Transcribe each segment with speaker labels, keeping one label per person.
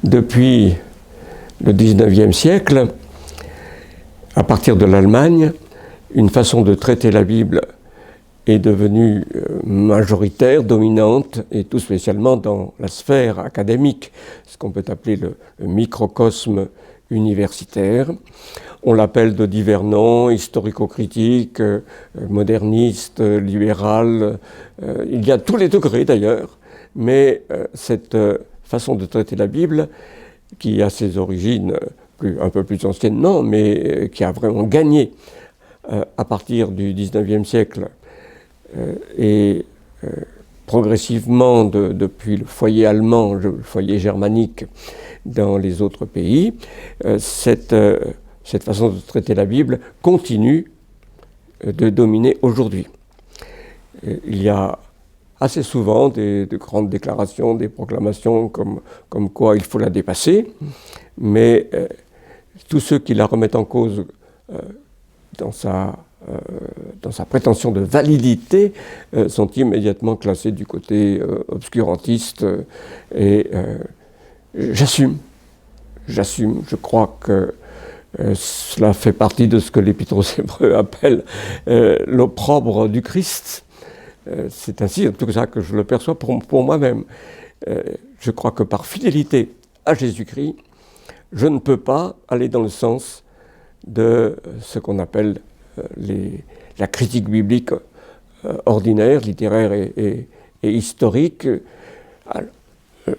Speaker 1: depuis le XIXe siècle, à partir de l'Allemagne, une façon de traiter la Bible est devenue majoritaire, dominante, et tout spécialement dans la sphère académique, ce qu'on peut appeler le microcosme universitaire. On l'appelle de divers noms, historico-critique, moderniste, libéral. Il y a tous les degrés d'ailleurs, mais cette façon de traiter la Bible, qui a ses origines un peu plus anciennes, non, mais qui a vraiment gagné à partir du XIXe siècle et progressivement depuis le foyer allemand, le foyer germanique dans les autres pays, cette façon de traiter la Bible continue de dominer aujourd'hui. Il y a assez souvent de grandes déclarations, des proclamations comme quoi il faut la dépasser, mais tous ceux qui la remettent en cause dans sa prétention de validité sont immédiatement classés du côté obscurantiste et j'assume, je crois que cela fait partie de ce que l'Épître aux Hébreux appelle l'opprobre du Christ. C'est ainsi, en tout cas, que je le perçois pour moi-même. Je crois que par fidélité à Jésus-Christ, je ne peux pas aller dans le sens de ce qu'on appelle la critique biblique ordinaire, littéraire et historique. Alors,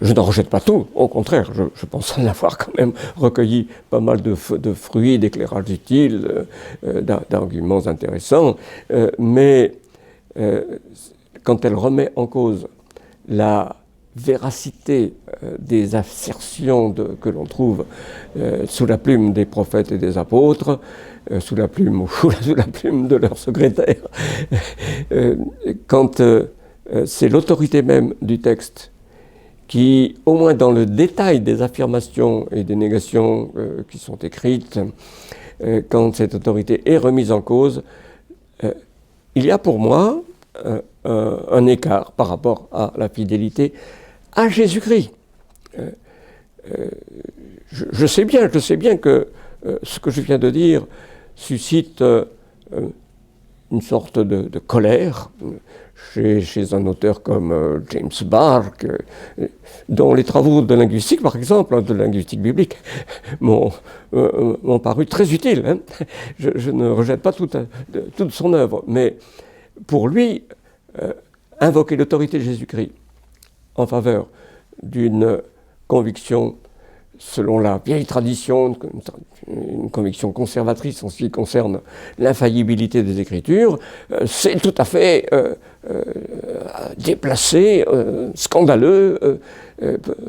Speaker 1: je n'en rejette pas tout, au contraire, je pense en avoir quand même recueilli pas mal de fruits, d'éclairages utiles, d'arguments intéressants, mais quand elle remet en cause la véracité des assertions que l'on trouve sous la plume des prophètes et des apôtres, sous la plume de leurs secrétaires, quand c'est l'autorité même du texte qui, au moins dans le détail des affirmations et des négations qui sont écrites, quand cette autorité est remise en cause, il y a pour moi un écart par rapport à la fidélité à Jésus-Christ. Je sais bien que ce que je viens de dire suscite une sorte de colère chez un auteur comme James Barr, dont les travaux de linguistique, par exemple, de linguistique biblique, m'ont paru très utiles. Hein. Je ne rejette pas toute son œuvre, mais pour lui, invoquer l'autorité de Jésus-Christ en faveur d'une conviction selon la vieille tradition, une conviction conservatrice en ce qui concerne l'infaillibilité des Écritures, c'est tout à fait déplacé, scandaleux,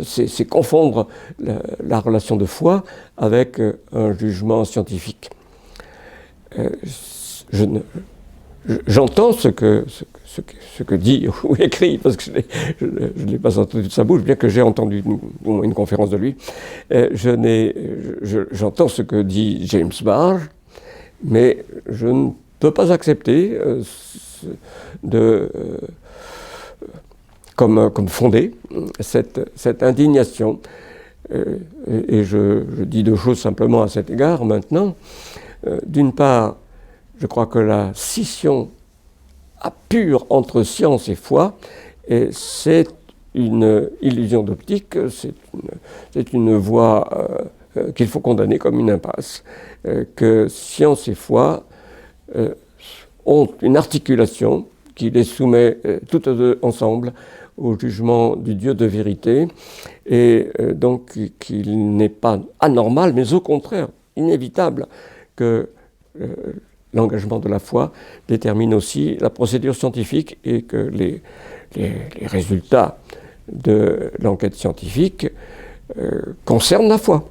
Speaker 1: c'est confondre la relation de foi avec un jugement scientifique. J'entends ce que dit ou écrit, parce que je ne l'ai pas entendu de sa bouche, bien que j'ai entendu une conférence de lui. J'entends ce que dit James Barr, mais je ne peux pas accepter comme fondée cette indignation. Et je dis deux choses simplement à cet égard maintenant. D'une part, je crois que la scission pure entre science et foi, c'est une illusion d'optique, c'est une voie qu'il faut condamner comme une impasse, que science et foi ont une articulation qui les soumet toutes deux ensemble au jugement du Dieu de vérité, et donc qu'il n'est pas anormal, mais au contraire inévitable que l'engagement de la foi détermine aussi la procédure scientifique et que les résultats de l'enquête scientifique concernent la foi.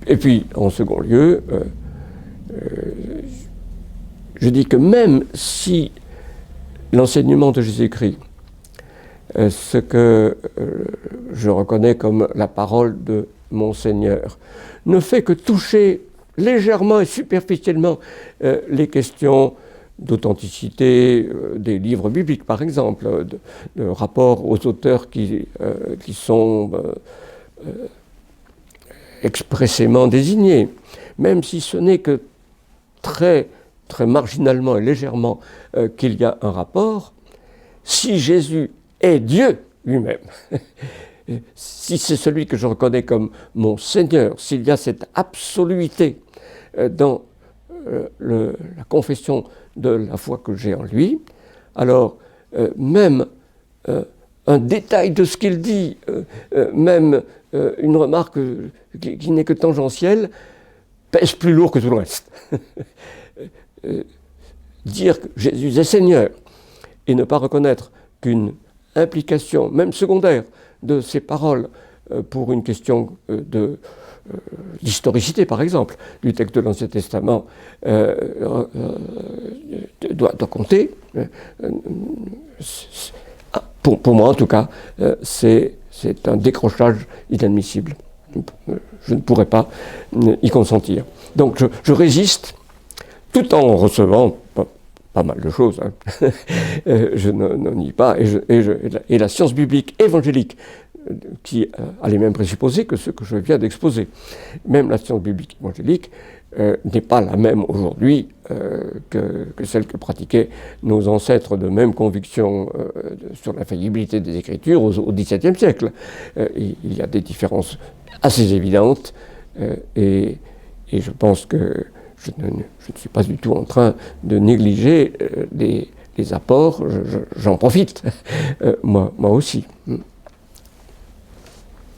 Speaker 1: Et puis, en second lieu, je dis que même si l'enseignement de Jésus-Christ, ce que je reconnais comme la parole de mon Seigneur, ne fait que toucher légèrement et superficiellement les questions d'authenticité des livres bibliques, par exemple, de rapport aux auteurs qui sont expressément désignés, même si ce n'est que très, très marginalement et légèrement qu'il y a un rapport. Si Jésus est Dieu lui-même, si c'est celui que je reconnais comme mon Seigneur, s'il y a cette absoluité dans la confession de la foi que j'ai en lui, alors même un détail de ce qu'il dit, même une remarque qui n'est que tangentielle, pèse plus lourd que tout le reste. Dire que Jésus est Seigneur et ne pas reconnaître qu'une implication, même secondaire, de ces paroles pour une question d'historicité, par exemple, du texte de l'Ancien Testament doit compter. Pour moi, en tout cas, c'est un décrochage inadmissible. Je ne pourrais pas y consentir. Donc je résiste, tout en recevant pas mal de choses. Hein. Je n'en nie pas. Et la science biblique évangélique, qui a les mêmes présupposés que ceux que je viens d'exposer, même la science biblique évangélique n'est pas la même aujourd'hui que celle que pratiquaient nos ancêtres de même conviction sur l'infaillibilité des Écritures au XVIIe siècle. Il y a des différences assez évidentes et je pense que je ne suis pas du tout en train de négliger les apports, j'en profite, moi aussi.